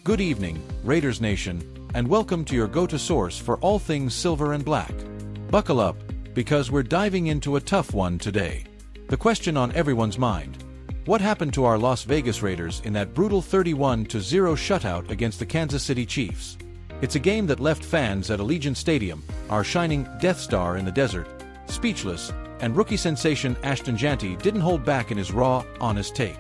Good evening, Raiders Nation, and welcome to your go-to source for all things silver and black. Buckle up, because we're diving into a tough one today. The question on everyone's mind: what happened to our Las Vegas Raiders in that brutal 31-0 shutout against the Kansas City Chiefs? It's a game that left fans at Allegiant Stadium, our shining Death Star in the desert, speechless, and rookie sensation Ashton Jeanty didn't hold back in his raw, honest take.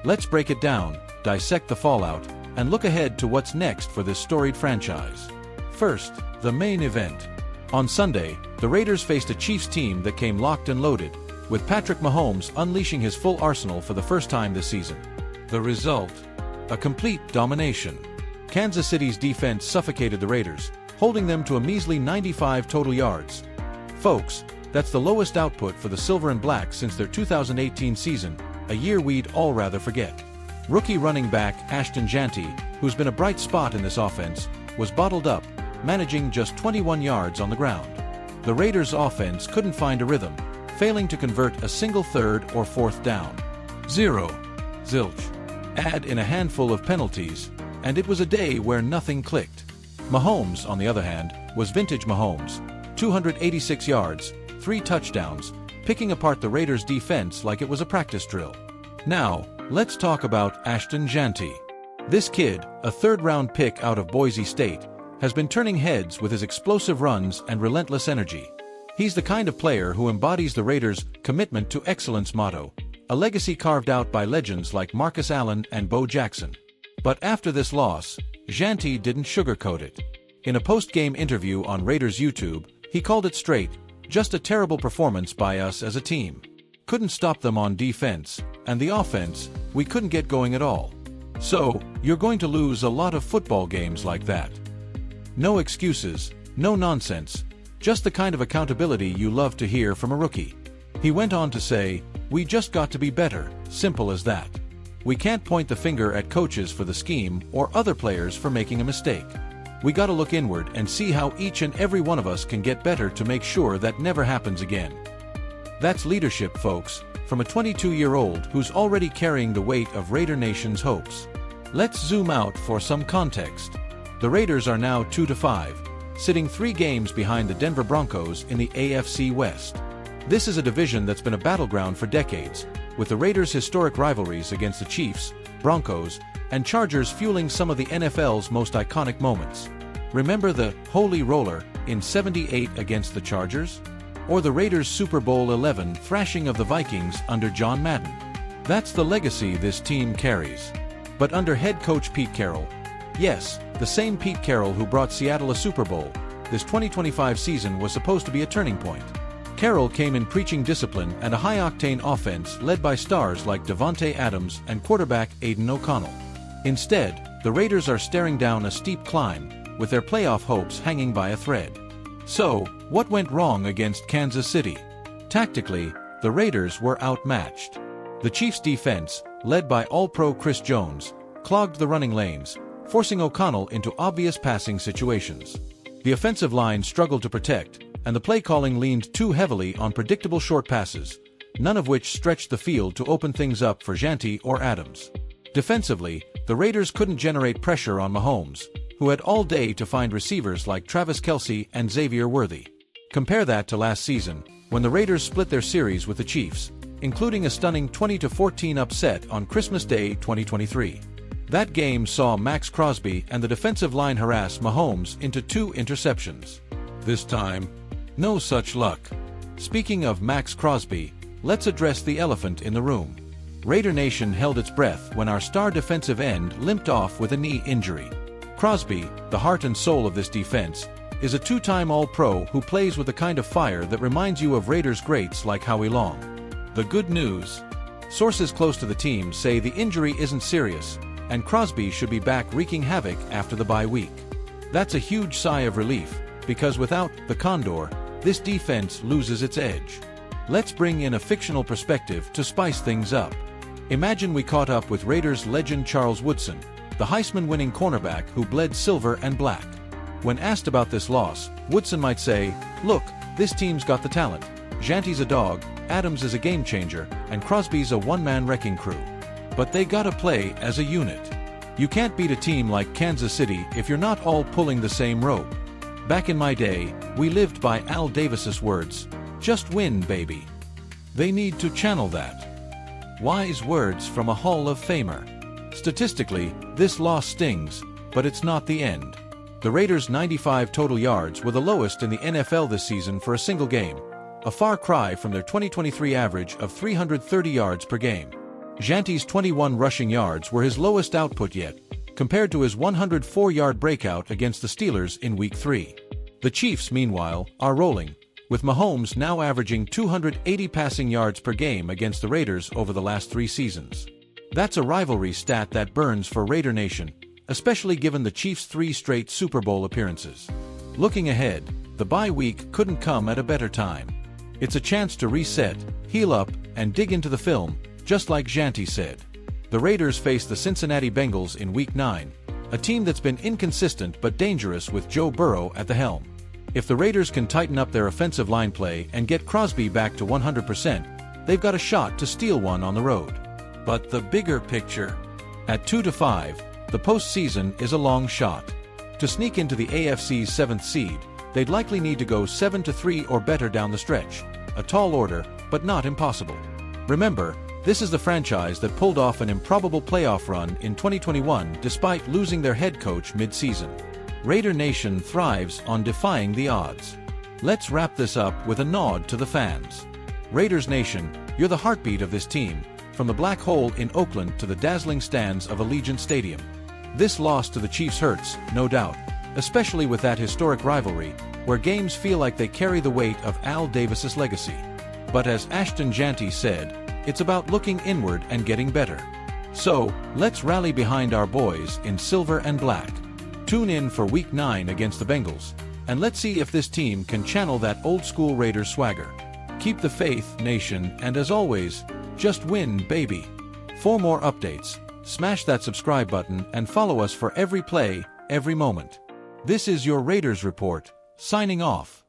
Let's break it down, dissect the fallout, and look ahead to what's next for this storied franchise. First, the main event. On Sunday, the Raiders faced a Chiefs team that came locked and loaded, with Patrick Mahomes unleashing his full arsenal for the first time this season. The result? A complete domination. Kansas City's defense suffocated the Raiders, holding them to a measly 95 total yards. Folks, that's the lowest output for the Silver and Black since their 2018 season, a year we'd all rather forget. Rookie running back Ashton Jeanty, who's been a bright spot in this offense, was bottled up, managing just 21 yards on the ground. The Raiders' offense couldn't find a rhythm, failing to convert a single third or fourth down. Zilch. Add in a handful of penalties, and it was a day where nothing clicked. Mahomes, on the other hand, was vintage Mahomes, 286 yards, 3 touchdowns, picking apart the Raiders' defense like it was a practice drill. Now, let's talk about Ashton Jeanty. This kid, a third-round pick out of Boise State, has been turning heads with his explosive runs and relentless energy. He's the kind of player who embodies the Raiders' commitment to excellence motto, a legacy carved out by legends like Marcus Allen and Bo Jackson. But after this loss, Jeanty didn't sugarcoat it. In a post-game interview on Raiders YouTube, he called it straight, just a terrible performance by us as a team. Couldn't stop them on defense, and the offense, we couldn't get going at all. So, you're going to lose a lot of football games like that. No excuses, no nonsense, just the kind of accountability you love to hear from a rookie. He went on to say, "We just got to be better, simple as that. We can't point the finger at coaches for the scheme or other players for making a mistake. We gotta look inward and see how each and every one of us can get better to make sure that never happens again." That's leadership, folks, from a 22-year-old who's already carrying the weight of Raider Nation's hopes. Let's zoom out for some context. The Raiders are now 2-5, sitting 3 games behind the Denver Broncos in the AFC West. This is a division that's been a battleground for decades, with the Raiders' historic rivalries against the Chiefs, Broncos, and Chargers fueling some of the NFL's most iconic moments. Remember the Holy Roller in '78 against the Chargers? Or the Raiders' Super Bowl XI thrashing of the Vikings under John Madden? That's the legacy this team carries. But under head coach Pete Carroll, yes, the same Pete Carroll who brought Seattle a Super Bowl, this 2025 season was supposed to be a turning point. Carroll came in preaching discipline and a high-octane offense led by stars like Davante Adams and quarterback Aiden O'Connell. Instead, the Raiders are staring down a steep climb, with their playoff hopes hanging by a thread. So, what went wrong against Kansas City? Tactically, the Raiders were outmatched. The Chiefs' defense, led by All-Pro Chris Jones, clogged the running lanes, forcing O'Connell into obvious passing situations. The offensive line struggled to protect, and the play calling leaned too heavily on predictable short passes, none of which stretched the field to open things up for Jeanty or Adams. Defensively, the Raiders couldn't generate pressure on Mahomes, who had all day to find receivers like Travis Kelce and Xavier Worthy. Compare that to last season, when the Raiders split their series with the Chiefs, including a stunning 20-14 upset on Christmas Day 2023. That game saw Maxx Crosby and the defensive line harass Mahomes into 2 interceptions. This time, no such luck. Speaking of Maxx Crosby, let's address the elephant in the room. Raider Nation held its breath when our star defensive end limped off with a knee injury. Crosby, the heart and soul of this defense, is a 2-time All-Pro who plays with the kind of fire that reminds you of Raiders greats like Howie Long. The good news? Sources close to the team say the injury isn't serious, and Crosby should be back wreaking havoc after the bye week. That's a huge sigh of relief, because without the Condor, this defense loses its edge. Let's bring in a fictional perspective to spice things up. Imagine we caught up with Raiders legend Charles Woodson, the Heisman-winning cornerback who bled silver and black. When asked about this loss, Woodson might say, "Look, this team's got the talent. Jeanty's a dog, Adams is a game changer, and Crosby's a one-man wrecking crew. But they gotta play as a unit. You can't beat a team like Kansas City if you're not all pulling the same rope. Back in my day, we lived by Al Davis's words, "Just win, baby." They need to channel that. Wise words from a Hall of Famer. Statistically, this loss stings, but it's not the end. The Raiders' 95 total yards were the lowest in the NFL this season for a single game, a far cry from their 2023 average of 330 yards per game. Jeanty's 21 rushing yards were his lowest output yet, compared to his 104-yard breakout against the Steelers in Week 3. The Chiefs, meanwhile, are rolling, with Mahomes now averaging 280 passing yards per game against the Raiders over the last 3 seasons. That's a rivalry stat that burns for Raider Nation, especially given the Chiefs' 3 straight Super Bowl appearances. Looking ahead, the bye week couldn't come at a better time. It's a chance to reset, heal up, and dig into the film, just like Jeanty said. The Raiders face the Cincinnati Bengals in Week 9, a team that's been inconsistent but dangerous with Joe Burrow at the helm. If the Raiders can tighten up their offensive line play and get Crosby back to 100%, they've got a shot to steal one on the road. But the bigger picture? At 2-5, the postseason is a long shot. To sneak into the AFC's 7th seed, they'd likely need to go 7-3 or better down the stretch. A tall order, but not impossible. Remember, this is the franchise that pulled off an improbable playoff run in 2021 despite losing their head coach mid-season. Raider Nation thrives on defying the odds. Let's wrap this up with a nod to the fans. Raiders Nation, you're the heartbeat of this team, from the black hole in Oakland to the dazzling stands of Allegiant Stadium. This loss to the Chiefs hurts, no doubt, especially with that historic rivalry, where games feel like they carry the weight of Al Davis's legacy. But as Ashton Jeanty said, it's about looking inward and getting better. So, let's rally behind our boys in silver and black. Tune in for Week 9 against the Bengals, and let's see if this team can channel that old-school Raiders swagger. Keep the faith, Nation, and as always, just win, baby. For more updates, smash that subscribe button and follow us for every play, every moment. This is your Raiders Report, signing off.